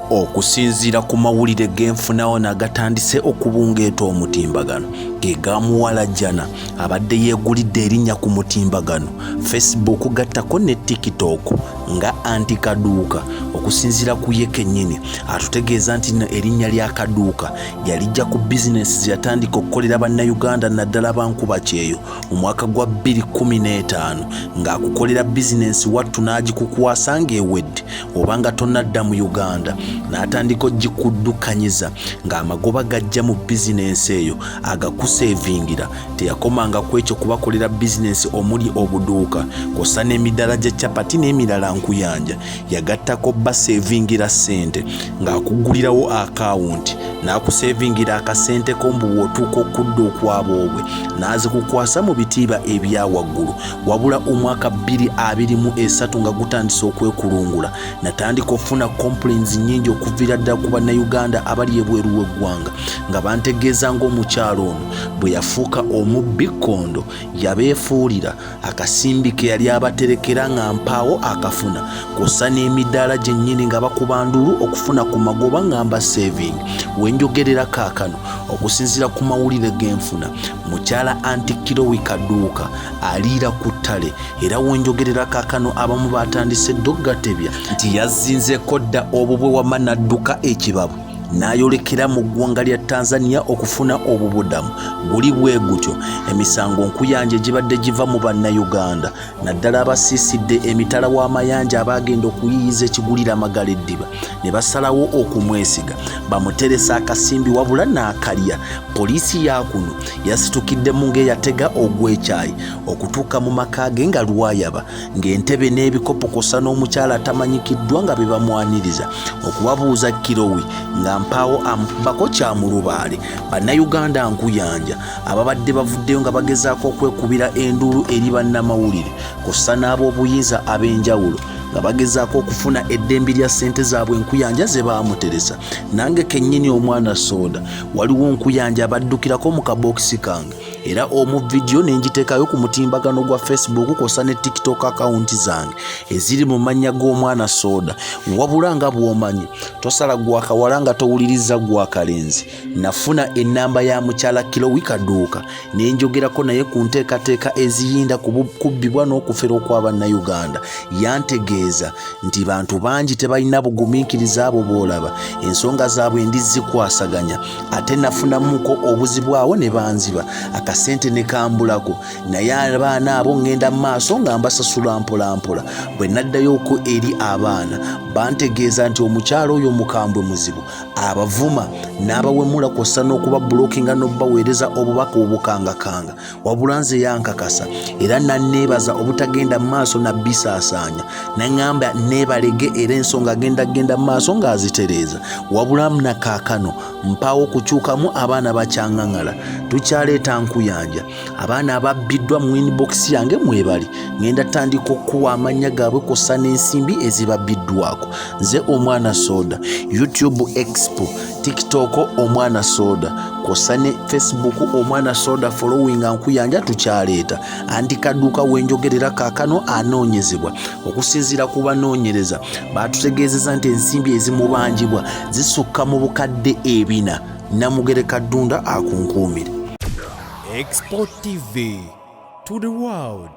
Okusinziira ku mawulire genfunawo nagatandise okubungeeta omutimbagano ge gamuwala Jana abadde yeegulidde erinnya ku mutimbagano Facebook gattako ne TikTok nga anti Kaduuka. Okusinziira ku ye kennyini atutegeeza nti erinnya lya Kaduuka yalijja ku bizinesi ze yatandika okukolera bannayuganda naddala bankuba kyeyo mu mwaka gwa 2015 ng'akukolera bizinesi wattu n'agikukwasa ng'ewedde oba nga tonnadda mu Uganda n'atandika ogikuddukanyiza ng'amagoba gajja mu bizinesi eyo agakusevingira. Teyakomanga ku ekyo kubakolera bizinesi omuli obuduuka kosa n'emiddala gya capati n'emirala nkuyanja, yagattako basevingira ssente ng'akugulirawo akawunti n'akusevingira akasente ko mbu w'otuuka okudda okwaboobwe n'azikukwasa mu bitiiba ebya waggulu. Wabula omwaka 2023 nga gutandise okwekulungula natandika okufuna complaints nnyingi okuviira ddala ku bannayuganda abali ebweru w'eggwanga nga bantegeeza ng'omukyalo ono bwe yafuuka omubbi kkondo yabeefuulira akasimbi ke yali abaterekera nga mpaawo akafuna kosa n'emidaala gyennyini nga bakuba ndulu okufuna ku magoba ngamba saving. Wenjogerera kaakano okusinziira ku mawulire genfuna mukyala anti Kirowi Kaduuka aliira ku ttale era wenjogerera kaakano abamu batandise doggatebya nti yazzinzeko dda obubwe wama n'adduka ekibabu n'ayolekera mu ggwanga lya Tanzania okufuna obubudamu. Guli bwe gutyo emisango nkuyanja gibadde giva mu bannayuganda naddala abasiisidde emitala w'amayanja abagenda okuyiyiza ekigulira amagala eddiba ne basalawo okumwesiga bamuteresa akasimbi wabula n'akalya. Poliisi yakuno yasitukiddemu ng'eyatega ogw'ekyayi okutuuka mu maka ge nga lwayaba ng'entebe n'ebikopo kosa n'omukyala atamanyikiddwa nga be bamwaniriza okubabuuza Kirowi nga mpaawo amukubako kyamulubaale. Bannayuganda nkuyanja ababadde bavuddeyo nga bagezaako okwekubira enduulu eri bannamawulire kosa n'ab'obuyinza ab'enjawulo nga bagezaako okufuna eddembe lya ssente zaabwe nkuyanja ze baamuteresa. Nange kennyini omwana Soda waliwo nkuyanja abaddukirako mu kabokisi kange era omu vidiyo n'engiteekayo ku mutimbagano gwa Facebook kosa ne TikTok akawunti zange eziri mu mannya g'omwana Soda. Wabula nga bw'omanyi tosala gwakawala nga towuliriza gwakalenzi. Nafuna ennamba ya mukyala Kirowi Kaduuka n'enjogerako naye ku nteekateeka eziyinda kubbibwa n'okufera okw'abannayuganda. Yantegeeza nti bantu bangi tebalina bugumiikiriza abo b'olaba ensonga zaabwe ndizikwasaganya ate nafunamuko obuzibu awo ne banziba akasente ne kambulako naye abaana abo ngenda mu maaso nga mbasasula mpolampola. Bwe naddayoko eri abaana bantegeeza nti omukyalo oyo mukambwe muzibu abavuma n'abawemula kosa n'okuba bulokinga n'obbaweereza obubaka obukangakanga. Wabula nze yankakasa era nanneebaza obutagenda mu maaso nabbisaasaanya naŋŋamba neebalege era ensonga agenda mu maaso ng'azitereeza. Wabula na kaakano mpaawo okukyukamu abaana bakyaŋŋaŋala. Tukyaleeta nkuyanja abaana ababbiddwa mu inbox yange mwebali ngenda tandika okuwa amannya gaabwe kosa n'ensimbi ezibabbiddwako. Nze omwana Soda, YouTube Expo, TikTok omwana Soda kosa ne Facebook omwana Soda following nkuyanja tukyaleeta. Anti Kaduuka wenjogerera kaakano anoonyezebwa. Okusinziira ku banoonyereza batutegeezeza nti ensimbi ezimubanjibwa zisukka mu bukadde 4. Namugere Kadunda akunkuumire. Expo TV to the world.